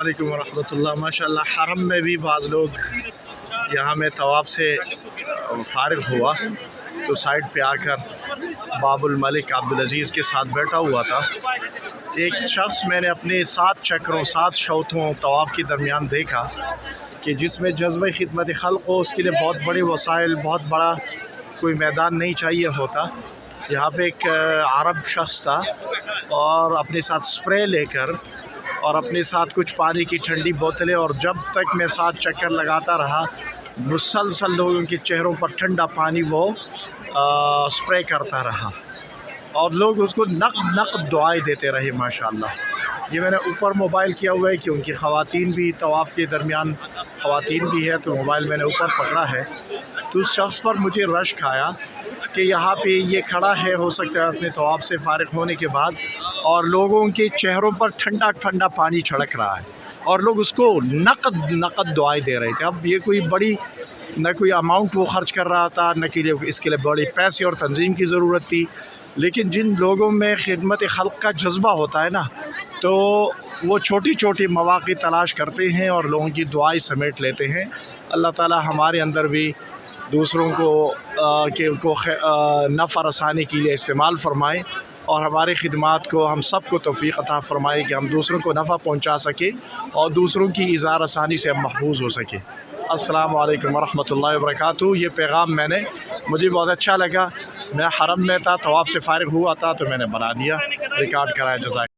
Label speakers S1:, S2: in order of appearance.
S1: वालेकुम वरहमतुल्लाह। माशाअल्लाह हरम में भी बाज़ लोग यहाँ में तवाफ़ से फ़ारिग हुआ तो साइड पे आकर बाबुल मलिक अब्दुल अज़ीज़ के साथ बैठा हुआ था। एक शख्स मैंने अपने 7 चक्रों 7 शौतों तवाफ़ के दरमियान देखा कि जिसमें जज़्बे खिदमत खल्क़ हो, उसके लिए बहुत बड़े वसाइल, बहुत बड़ा कोई मैदान नहीं चाहिए होता। यहाँ पे एक अरब शख्स था और अपने साथ स्प्रे लेकर और अपने साथ कुछ पानी की ठंडी बोतलें, और जब तक मैं 7 चक्कर लगाता रहा मुसलसल लोगों के चेहरों पर ठंडा पानी वो स्प्रे करता रहा और लोग उसको नक दुआएं देते रहे। माशाअल्लाह, ये मैंने ऊपर मोबाइल किया हुआ है क्योंकि ख़वातीन भी तवाफ़ के दरमियान ख़वातीन भी है, तो मोबाइल मैंने ऊपर पकड़ा है। तो उस शख्स पर मुझे रश्क आया कि यहाँ पे ये खड़ा है, हो सकता है अपने तवाफ़ से फ़ारिग होने के बाद, और लोगों के चेहरों पर ठंडा ठंडा पानी छिड़क रहा है और लोग उसको नकद दुआएं दे रहे थे। अब ये कोई बड़ी न कोई अमाउंट वो ख़र्च कर रहा था, न कि इसके लिए बड़ी पैसे और तंजीम की ज़रूरत थी, लेकिन जिन लोगों में खिदमत खल्क़ का जज्बा होता है ना, तो वो छोटी छोटी मौक़े तलाश करते हैं और लोगों की दुआएं समेट लेते हैं। अल्लाह ताला हमारे अंदर भी दूसरों को नफ़ा रसानी के लिए इस्तेमाल फ़रमाए और हमारी खिदमात को हम सब को तौफ़ीक़ अता फ़रमाए कि हम दूसरों को नफ़ा पहुँचा सकें और दूसरों की इज़ार आसानी से हम महफूज हो सकें। अस्सलामु अलैकुम वरहमतुल्लाहि वबरकातुहू। ये पैगाम मुझे बहुत अच्छा लगा। मैं हरम में था, तवाफ़ से फ़ारिग हुआ था तो मैंने बना दिया, रिकॉर्ड कराया। जज़ाक।